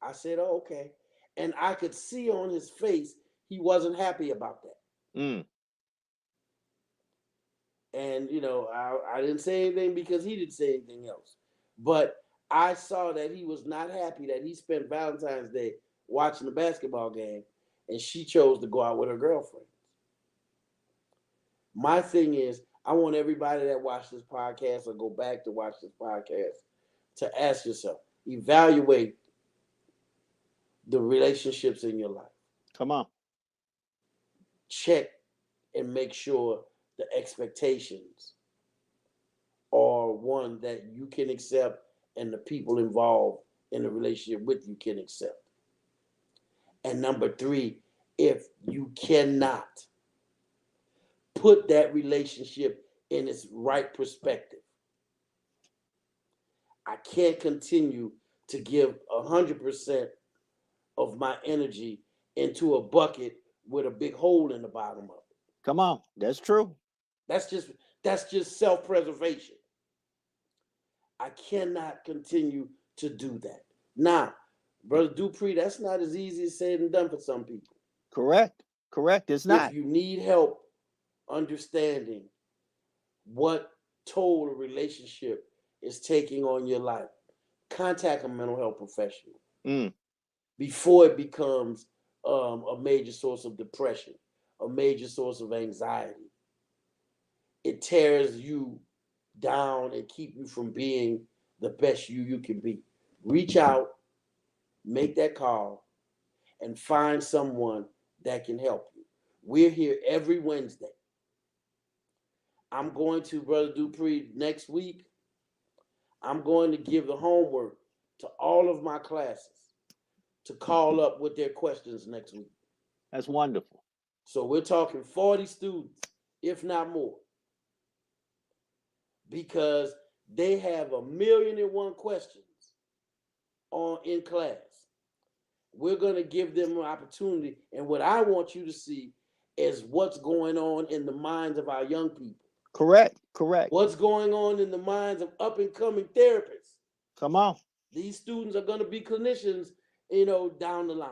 I said, oh, okay. And I could see on his face he wasn't happy about that. And, I didn't say anything because he didn't say anything else. But I saw that he was not happy that he spent Valentine's Day watching the basketball game and she chose to go out with her girlfriend. My thing is, I want everybody that watch this podcast or go back to watch this podcast to ask yourself, evaluate the relationships in your life. Come on. Check and make sure the expectations are one that you can accept and the people involved in the relationship with you can accept. And number 3, if you cannot put that relationship in its right perspective, I can't continue to give 100% of my energy into a bucket with a big hole in the bottom of it. Come on. That's true. That's just self-preservation. I cannot continue to do that. Now, Brother Dupree, that's not as easy as said and done for some people. Correct. It's not. If you need help understanding what toll a relationship is taking on your life, contact a mental health professional before it becomes a major source of depression, a major source of anxiety. It tears you down and keep you from being the best you can be. Reach out, make that call, and find someone that can help you. We're here every Wednesday. I'm going to, Brother Dupree, next week, I'm going to give the homework to all of my classes to call up with their questions next week. That's wonderful. So we're talking 40 students, if not more, because they have 1,000,001 questions in class. We're going to give them an opportunity. And what I want you to see is what's going on in the minds of our young people. Correct. Correct. What's going on in the minds of up and coming therapists. Come on. These students are going to be clinicians, down the line.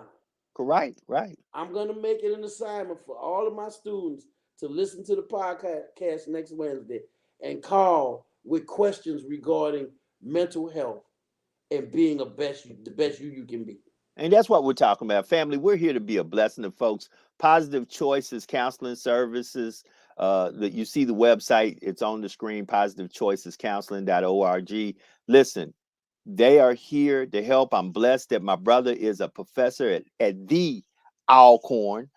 Right. Right. I'm going to make it an assignment for all of my students to listen to the podcast next Wednesday and call with questions regarding mental health and being the best you can be. And that's what we're talking about. Family, we're here to be a blessing to folks. Positive Choices Counseling Services. That you see the website, it's on the screen, positivechoicescounseling.org. Listen, they are here to help. I'm blessed that my brother is a professor at the Alcorn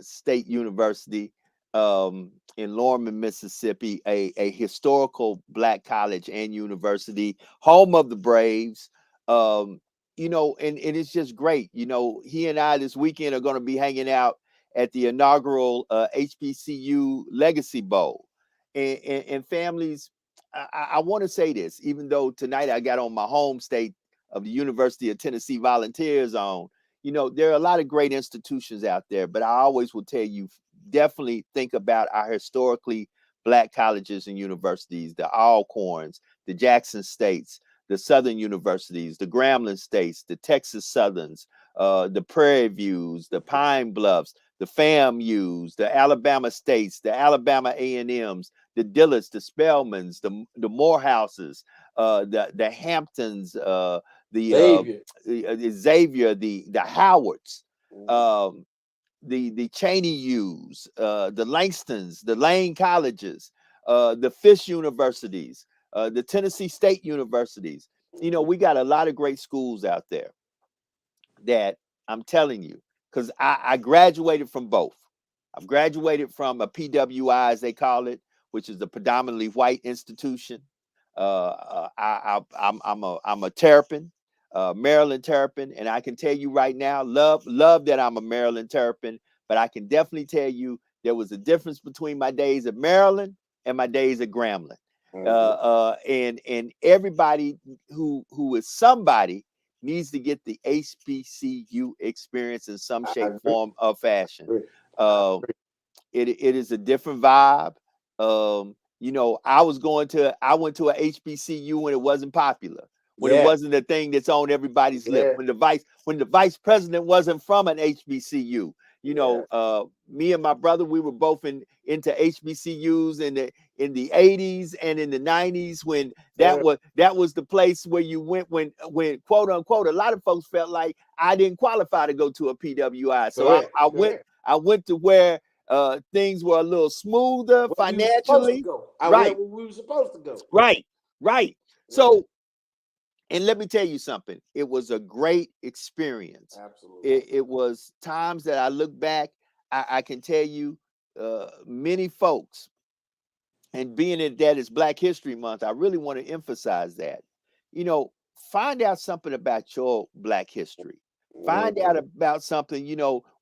State University in Lorman, Mississippi, a historical Black college and university, home of the Braves. And it's just great. He and I this weekend are going to be hanging out at the inaugural HBCU Legacy Bowl. And families, I want to say this, even though tonight I got on my home state of the University of Tennessee Volunteers on, there are a lot of great institutions out there, but I always will tell you, definitely think about our historically Black colleges and universities, the Alcorns, the Jackson States, the Southern universities, the Grambling States, the Texas Southerns, the Prairie Views, the Pine Bluffs, the FAMUs, the Alabama States, the Alabama A&Ms, the Dillards, the Spelmans, the Morehouses, the Hamptons, the Xavier, the Howards, the Cheney U's, the Langstons, the Lane Colleges, the Fisk Universities, the Tennessee State Universities. We got a lot of great schools out there that I'm telling you, because I graduated from both. I've graduated from a PWI, as they call it, which is a predominantly white institution. I'm a Terrapin, Maryland Terrapin, and I can tell you right now, love that I'm a Maryland Terrapin, but I can definitely tell you there was a difference between my days at Maryland and my days at Grambling. And everybody who is somebody needs to get the HBCU experience in some shape, form, or fashion. It is a different vibe. I went to a HBCU when it wasn't popular, when it wasn't a thing that's on everybody's lip, when the vice president wasn't from an HBCU. Me and my brother, we were both into HBCUs in the 80s and in the 90s, when that was the place where you went when quote unquote a lot of folks felt like I didn't qualify to go to a PWI. So I went to where things were a little smoother financially. Right. Where we were supposed to go. Right. So, and let me tell you something. It was a great experience. Absolutely. It was times that I look back, I can tell you many folks, and being that it's Black History Month, I really want to emphasize that. Find out something about your Black history. Find out about something,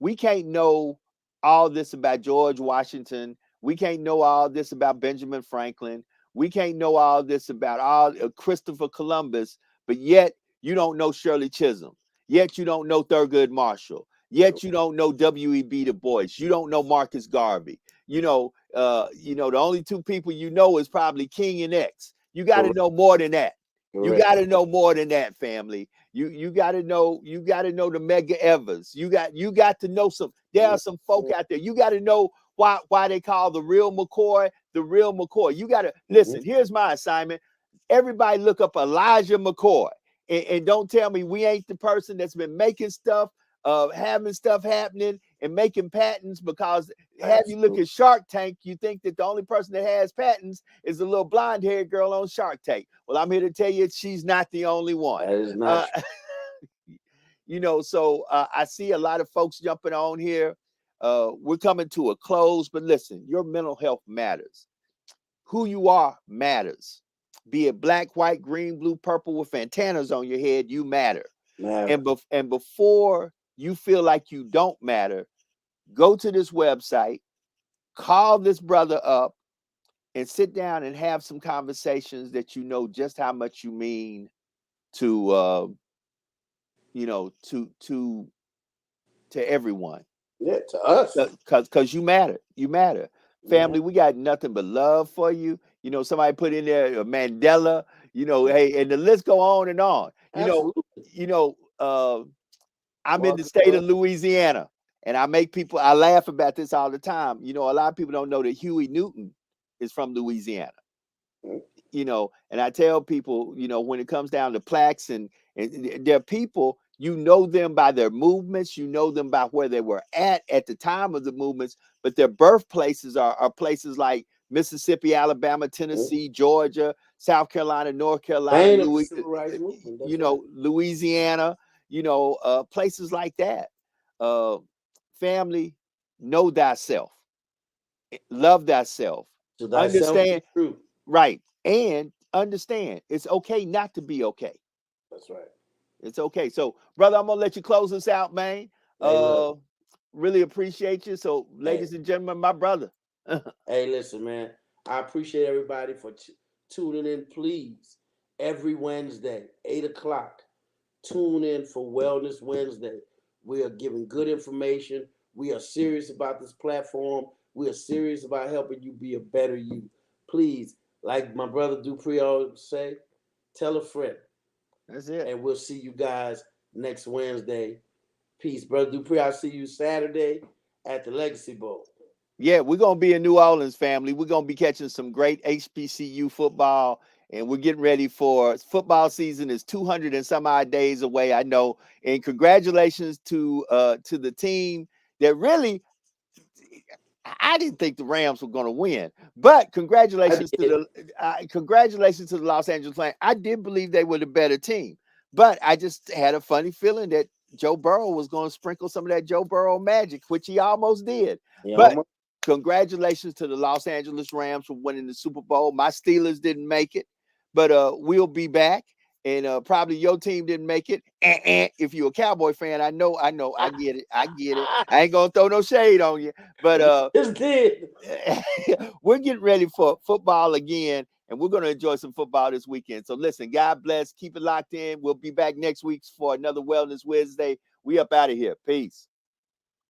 we can't know all this about George Washington. We can't know all this about Benjamin Franklin. We can't know all this about Christopher Columbus, but yet you don't know Shirley Chisholm. Yet you don't know Thurgood Marshall. Yet you don't know W.E.B. Du Bois. You don't know Marcus Garvey. The only two people is probably King and X. You got to know more than that. You got to know more than that, family. You got to know the Medgar Evers. You got to know there are some folk out there. You got to know why they call the real McCoy the real McCoy. You got to listen. Here's my assignment. Everybody look up Elijah McCoy, and don't tell me we ain't the person that's been making stuff, having stuff happening and making patents, because have you look at Shark Tank, you think that the only person that has patents is a little blonde-haired girl on Shark Tank. Well, I'm here to tell you she's not the only one. That is not so I see a lot of folks jumping on here. We're coming to a close, but listen, your mental health matters. who you are matters. Be it black, white, green, blue, purple with antennas on your head, you matter. Matter. And before you feel like you don't matter, go to this website, call this brother up, and sit down and have some conversations that you know just how much you mean to to everyone. Yeah, to us. Because you matter. You matter. Man, Family, we got nothing but love for you. Somebody put in there Mandela, hey, and the list go on and on. absolutely. You know, I'm in the Marcus state of Garvey. Louisiana, and I laugh about this all the time. A lot of people don't know that Huey Newton is from Louisiana. And I tell people, when it comes down to plaques and there are people, them by their movements, them by where they were at the time of the movements, but their birthplaces are places like Mississippi, Alabama, Tennessee, Georgia, South Carolina, North Carolina, Vein of the civil rights movement. That's right. Louisiana, places like that. Family, know thyself, love thyself, To thyself be understand, true. right, and understand it's okay not to be okay. That's right. It's okay. So, brother, I'm gonna let you close us out, man. Hey, look. Really appreciate you. So, ladies and gentlemen, my brother. Hey, listen, man. I appreciate everybody for tuning in. Please, every Wednesday, 8 o'clock, tune in for Wellness Wednesday. We are giving good information. We are serious about this platform. We are serious about helping you be a better you. Please, like my brother Dupree always say, tell a friend. That's it. And we'll see you guys next Wednesday. Peace, brother Dupree. I'll see you Saturday at the Legacy Bowl. Yeah, we're gonna be in New Orleans, family. We're gonna be catching some great HBCU football, and we're getting ready for football season. Is 200 and some odd days away, I know. And congratulations to the team that really. I didn't think the Rams were going to win, but congratulations to the Los Angeles Rams. I did believe they were the better team, but I just had a funny feeling that Joe Burrow was going to sprinkle some of that Joe Burrow magic, which he almost did. But congratulations to the Los Angeles Rams for winning the Super Bowl. My Steelers didn't make it, but we'll be back. And probably your team didn't make it. If you're a Cowboy fan, I know, I get it. I ain't gonna throw no shade on you, but we're getting ready for football again, and we're gonna enjoy some football this weekend. So listen, God bless. Keep it locked in. We'll be back next week for another Wellness Wednesday. We up out of here. Peace.